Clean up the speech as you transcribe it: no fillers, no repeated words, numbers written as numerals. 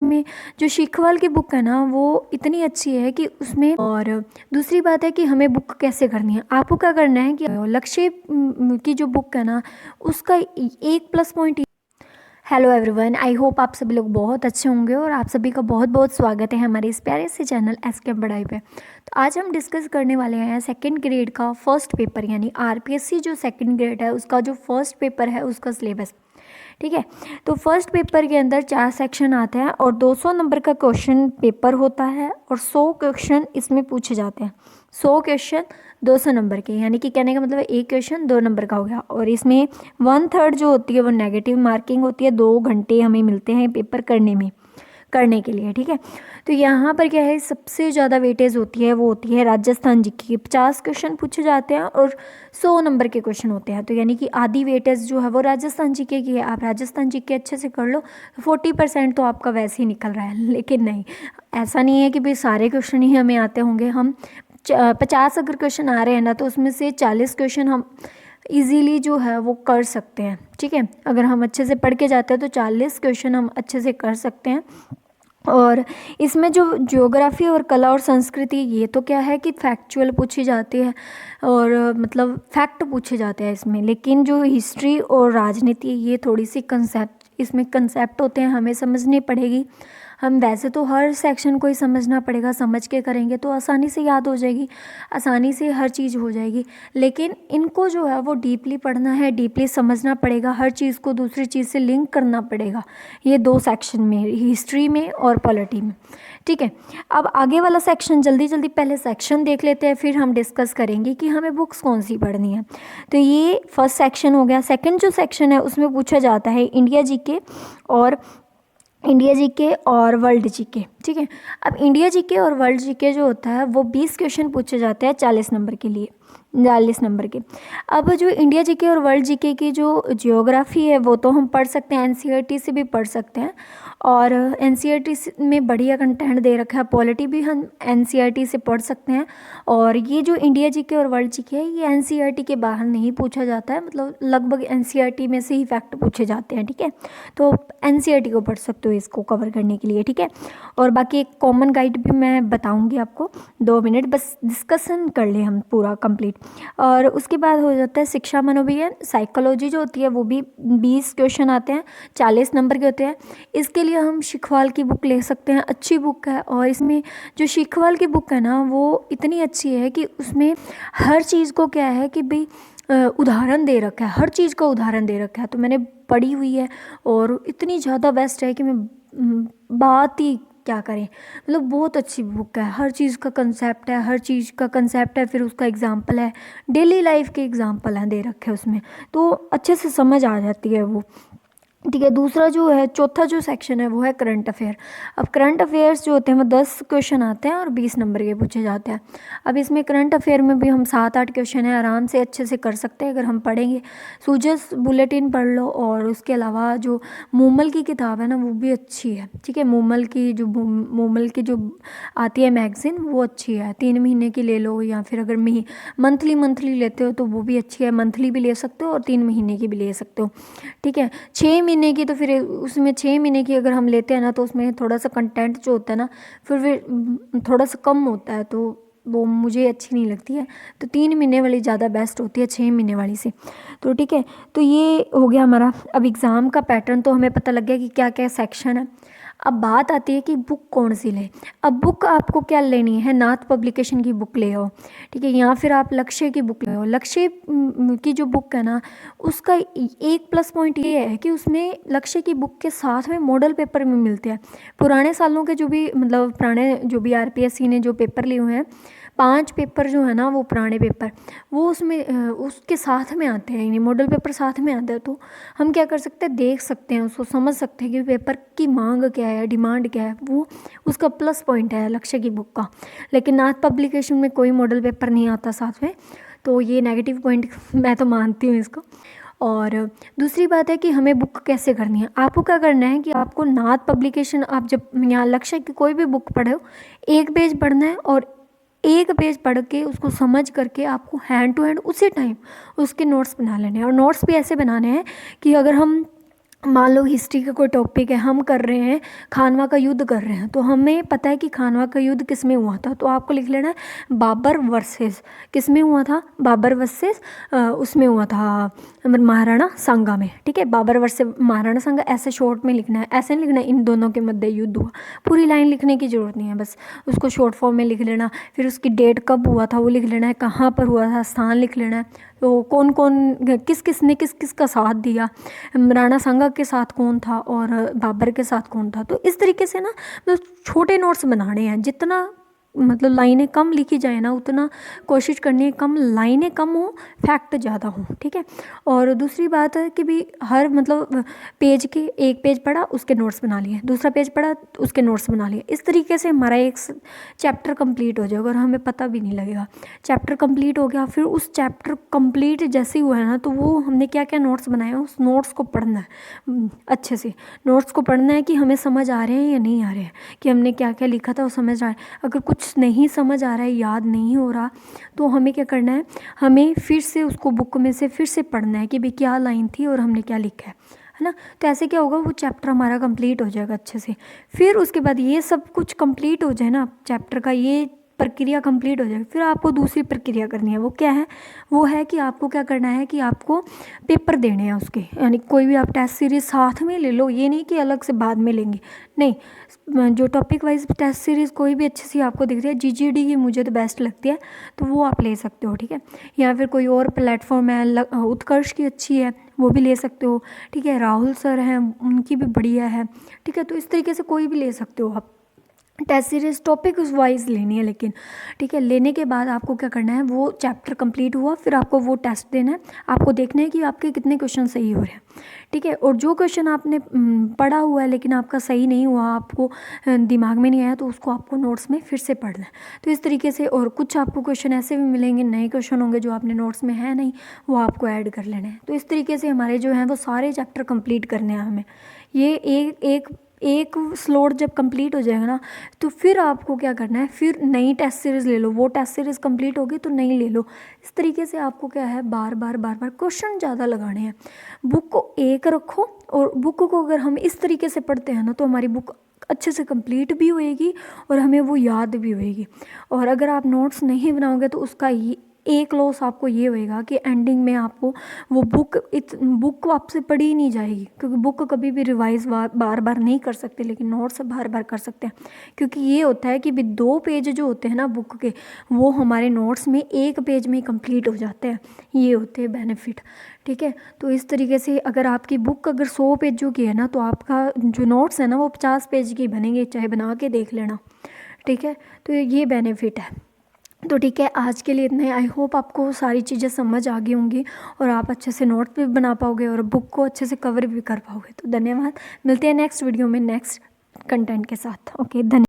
में जो शिखवाल की बुक है ना वो इतनी अच्छी है कि उसमें, और दूसरी बात है कि हमें बुक कैसे करनी है। आपको क्या करना है कि लक्ष्य की जो बुक है ना उसका एक plus point. Hello everyone, I hope आप सभी लोग बहुत अच्छे होंगे और आप सभी का बहुत बहुत स्वागत है हमारे इस प्यारे से चैनल एसके पढ़ाई पे। तो आज हम डिस्कस करने वाले हैं सेकंड ग्रेड का फर्स्ट पेपर, यानी आरपीएससी जो सेकंड ग्रेड है उसका जो फर्स्ट पेपर है उसका सिलेबस। ठीक है, तो फर्स्ट पेपर के अंदर 4 सेक्शन आते हैं और 200 नंबर का क्वेश्चन पेपर होता है और 100 क्वेश्चन इसमें पूछे जाते हैं। 100 क्वेश्चन 200 नंबर के, यानी कि कहने का मतलब एक क्वेश्चन 2 नंबर का हो गया। और इसमें 1/3 जो होती है वो नेगेटिव मार्किंग होती है। 2 घंटे हमें मिलते हैं पेपर करने के लिए। ठीक है, तो यहाँ पर क्या है, सबसे ज़्यादा वेटेज होती है वो होती है राजस्थान जीके की। 50 क्वेश्चन पूछे जाते हैं और 100 नंबर के क्वेश्चन होते हैं, तो यानी कि आधी वेटेज जो है वो राजस्थान जीके की है। आप राजस्थान जीके अच्छे से कर लो तो 40% तो आपका वैसे ही निकल रहा है। लेकिन नहीं, ऐसा नहीं है कि भाई सारे क्वेश्चन ही हमें आते होंगे। हम 50 अगर क्वेश्चन आ रहे हैं ना तो उसमें से 40 क्वेश्चन हम इजीली जो है वो कर सकते हैं। ठीक है, अगर हम अच्छे से पढ़ के जाते हैं तो 40 क्वेश्चन हम अच्छे से कर सकते हैं। और इसमें जो ज्योग्राफी और कला और संस्कृति, ये तो क्या है कि फैक्चुअल पूछी जाती है और मतलब फैक्ट पूछे जाते हैं इसमें। लेकिन जो हिस्ट्री और राजनीति, ये थोड़ी सी कंसेप्ट, इसमें कंसेप्ट होते हैं, हमें समझनी पड़ेगी। हम वैसे तो हर सेक्शन को ही समझना पड़ेगा, समझ के करेंगे तो आसानी से याद हो जाएगी, आसानी से हर चीज़ हो जाएगी। लेकिन इनको जो है वो डीपली पढ़ना है, डीपली समझना पड़ेगा, हर चीज़ को दूसरी चीज़ से लिंक करना पड़ेगा, ये 2 सेक्शन में, हिस्ट्री में और पॉलिटी में। ठीक है, अब आगे वाला सेक्शन जल्दी जल्दी पहले सेक्शन देख लेते हैं, फिर हम डिस्कस करेंगे कि हमें बुक्स कौन सी पढ़नी है। तो ये फर्स्ट सेक्शन हो गया। सेकंड जो सेक्शन है उसमें पूछा जाता है इंडिया जीके और वर्ल्ड जीके। ठीक है, अब इंडिया जीके और वर्ल्ड जीके जो होता है वो 20 क्वेश्चन पूछे जाते हैं 40 नंबर के लिए, 40 नंबर के। अब जो इंडिया जीके और वर्ल्ड जीके की जो जियोग्राफी है वो तो हम पढ़ सकते हैं, एनसीईआरटी से भी पढ़ सकते हैं, और एनसीईआरटी में बढ़िया कंटेंट दे रखा है। पॉलिटी भी हम एनसीईआरटी से पढ़ सकते हैं। और ये जो इंडिया जीके और वर्ल्ड जीके है ये एनसीईआरटी के बाहर नहीं पूछा जाता है, मतलब लगभग एनसीईआरटी में से ही फैक्ट पूछे जाते हैं। ठीक है, तो एनसीईआरटी को पढ़ सकते हो इसको कवर करने के लिए। ठीक है, और बाकी एक कॉमन गाइड भी मैं बताऊंगी आपको, 2 मिनट बस डिस्कशन कर ले हम पूरा कंप्लीट। और उसके बाद हो जाता है शिक्षा मनोविज्ञान, साइकोलॉजी जो होती है वो भी 20 क्वेश्चन आते हैं, 40 नंबर के होते हैं। इसके लिए हम शिखवाल की बुक ले सकते हैं, अच्छी बुक है। और इसमें जो शिखवाल की बुक है ना वो इतनी अच्छी है कि उसमें हर चीज़ को क्या है कि भाई उदाहरण दे रखा है, हर चीज़ का उदाहरण दे रखा है। तो मैंने पढ़ी हुई है और इतनी ज़्यादा बेस्ट है कि मैं बात ही क्या करें, मतलब बहुत अच्छी बुक है। हर चीज़ का कंसेप्ट है, हर चीज़ का कंसेप्ट है, फिर उसका एग्जाम्पल है, डेली लाइफ के एग्जाम्पल हैं दे रखे हैं उसमें, तो अच्छे से समझ आ जाती है वो। ठीक है, दूसरा जो है, चौथा जो सेक्शन है वो है करंट अफेयर। अब करंट अफेयर्स जो होते हैं वो 10 क्वेश्चन आते हैं और 20 नंबर के पूछे जाते हैं। अब इसमें करंट अफेयर में भी हम 7-8 क्वेश्चन है आराम से अच्छे से कर सकते हैं अगर हम पढ़ेंगे। सूजस बुलेटिन पढ़ लो, और उसके अलावा जो मूमल की किताब है ना वो भी अच्छी है। ठीक है, मूमल की जो आती है मैगज़ीन वो अच्छी है, 3 महीने की ले लो, या फिर अगर मंथली लेते हो तो वो भी अच्छी है, मंथली भी ले सकते हो और 3 महीने की भी ले सकते हो। ठीक है, 6 महीने की तो फिर उसमें 6 महीने की अगर हम लेते हैं ना तो उसमें थोड़ा सा कंटेंट जो होता है ना फिर थोड़ा सा कम होता है, तो वो मुझे अच्छी नहीं लगती है। तो 3 महीने वाली ज़्यादा बेस्ट होती है 6 महीने वाली से। तो ठीक है, तो ये हो गया हमारा। अब एग्ज़ाम का पैटर्न तो हमें पता लग गया कि क्या क्या सेक्शन है। अब बात आती है कि बुक कौन सी ले। अब बुक आपको क्या लेनी है, नाथ पब्लिकेशन की बुक ले आओ। ठीक है, या फिर आप लक्ष्य की बुक ले आओ। लक्ष्य की जो बुक है ना उसका एक प्लस पॉइंट ये है कि उसमें लक्ष्य की बुक के साथ में मॉडल पेपर में मिलते हैं। पुराने सालों के जो भी, मतलब पुराने जो भी आरपीएससी ने जो पेपर लिए हुए हैं, 5 पेपर जो है ना वो पुराने पेपर, वो उसमें उसके साथ में आते हैं, यानी मॉडल पेपर साथ में आता है। तो हम क्या कर सकते हैं, देख सकते हैं उसको, समझ सकते हैं कि पेपर की मांग क्या है, डिमांड क्या है, वो उसका प्लस पॉइंट है लक्ष्य की बुक का। लेकिन नाथ पब्लिकेशन में कोई मॉडल पेपर नहीं आता साथ में, तो ये नेगेटिव पॉइंट मैं तो मानती हूँ इसको। और दूसरी बात है कि हमें बुक कैसे करनी है। आपको क्या करना है कि आपको नाथ पब्लिकेशन, आप जब यहाँ लक्ष्य की कोई भी बुक पढ़ो, एक पेज पढ़ना है और एक पेज पढ़ के उसको समझ करके आपको हैंड टू हैंड उसी टाइम उसके नोट्स बना लेने हैं। और नोट्स भी ऐसे बनाने हैं कि अगर हम मान लो हिस्ट्री का कोई टॉपिक है, हम कर रहे हैं खानवा का युद्ध कर रहे हैं, तो हमें पता है कि खानवा का युद्ध किस में हुआ था, तो आपको लिख लेना है बाबर वर्सेस, किस में हुआ था, बाबर वर्सेस उसमें हुआ था महाराणा सांगा में। ठीक है, बाबर वर्सेस महाराणा सांगा ऐसे शॉर्ट में लिखना है, ऐसे नहीं लिखना है इन दोनों के मध्य युद्ध हुआ, पूरी लाइन लिखने की ज़रूरत नहीं है, बस उसको शॉर्ट फॉर्म में लिख लेना। फिर उसकी डेट कब हुआ था वो लिख लेना है, कहाँ पर हुआ था स्थान लिख लेना है, तो कौन कौन किस किस ने किस किस का साथ दिया, राणा सांगा के साथ कौन था और बाबर के साथ कौन था। तो इस तरीके से ना मतलब छोटे नोट्स बनाने हैं, जितना मतलब लाइनें कम लिखी जाए ना उतना कोशिश करनी है कम लाइनें कम हो, फैक्ट ज़्यादा हो। ठीक है, और दूसरी बात है कि भी हर मतलब पेज के एक पेज पढ़ा उसके नोट्स बना लिए, दूसरा पेज पढ़ा उसके नोट्स बना लिए, इस तरीके से हमारा एक चैप्टर कंप्लीट हो जाएगा और हमें पता भी नहीं लगेगा। चैप्टर कंप्लीट हो गया, फिर उस चैप्टर कंप्लीट जैसे ही हुआ है ना तो वो हमने क्या क्या नोट्स बनाए हैं उस नोट्स को पढ़ना है अच्छे से, नोट्स को पढ़ना है कि हमें समझ आ रहे हैं या नहीं आ रहे हैं, कि हमने क्या क्या लिखा था वो समझ रहा है। अगर कुछ नहीं समझ आ रहा है, याद नहीं हो रहा, तो हमें क्या करना है, हमें फिर से उसको बुक में से फिर से पढ़ना है कि भाई क्या लाइन थी और हमने क्या लिखा है ना। तो ऐसे क्या होगा, वो चैप्टर हमारा कंप्लीट हो जाएगा अच्छे से। फिर उसके बाद ये सब कुछ कंप्लीट हो जाए ना, चैप्टर का ये प्रक्रिया कंप्लीट हो जाएगी, फिर आपको दूसरी प्रक्रिया करनी है। वो क्या है, वो है कि आपको क्या करना है कि आपको पेपर देने हैं उसके, यानी कोई भी आप टेस्ट सीरीज साथ में ले लो, ये नहीं कि अलग से बाद में लेंगे, नहीं, जो टॉपिक वाइज टेस्ट सीरीज़ कोई भी अच्छी सी आपको दिख रही है, जीजीडी की मुझे तो बेस्ट लगती है, तो वो आप ले सकते हो। ठीक है, या फिर कोई और प्लेटफॉर्म है, उत्कर्ष की अच्छी है वो भी ले सकते हो। ठीक है, राहुल सर हैं उनकी भी बढ़िया है। ठीक है, तो इस तरीके से कोई भी ले सकते हो आप, टेस्ट सीरीज टॉपिक वाइज लेनी है लेकिन। ठीक है, लेने के बाद आपको क्या करना है, वो चैप्टर कंप्लीट हुआ फिर आपको वो टेस्ट देना है, आपको देखना है कि आपके कितने क्वेश्चन सही हो रहे हैं। ठीक है, और जो क्वेश्चन आपने पढ़ा हुआ है लेकिन आपका सही नहीं हुआ, आपको दिमाग में नहीं आया, तो उसको आपको नोट्स में फिर से पढ़ना है। तो इस तरीके से, और कुछ आपको क्वेश्चन ऐसे भी मिलेंगे, नए क्वेश्चन होंगे जो आपने नोट्स में है नहीं, वो आपको ऐड कर लेने हैं। तो इस तरीके से हमारे जो हैं वो सारे चैप्टर कंप्लीट करने हैं हमें। ये एक स्लॉट जब कंप्लीट हो जाएगा ना, तो फिर आपको क्या करना है, फिर नई टेस्ट सीरीज़ ले लो, वो टेस्ट सीरीज़ कंप्लीट होगी तो नई ले लो। इस तरीके से आपको क्या है, बार बार क्वेश्चन ज़्यादा लगाने हैं। बुक को एक रखो, और बुक को अगर हम इस तरीके से पढ़ते हैं ना तो हमारी बुक अच्छे से कंप्लीट भी होएगी और हमें वो याद भी होएगी। और अगर आप नोट्स नहीं बनाओगे तो उसका एक लॉस आपको ये होएगा कि एंडिंग में आपको वो बुक आपसे पढ़ी ही नहीं जाएगी, क्योंकि बुक कभी भी रिवाइज बार बार नहीं कर सकते, लेकिन नोट्स बार बार कर सकते हैं। क्योंकि ये होता है कि भी 2 पेज जो होते हैं ना बुक के, वो हमारे नोट्स में 1 पेज में ही कंप्लीट हो जाते हैं, ये होते हैं बेनिफिट। ठीक है, तो इस तरीके से अगर आपकी बुक अगर 100 पेजों की है ना, तो आपका जो नोट्स है ना वो 50 पेज की बनेंगे, चाहे बना के देख लेना। ठीक है, तो ये बेनिफिट है। तो ठीक है, आज के लिए इतना ही। आई होप आपको सारी चीज़ें समझ आ गई होंगी और आप अच्छे से नोट भी बना पाओगे और बुक को अच्छे से कवर भी कर पाओगे। तो धन्यवाद, मिलते हैं नेक्स्ट वीडियो में नेक्स्ट कंटेंट के साथ। ओके, धन्यवाद।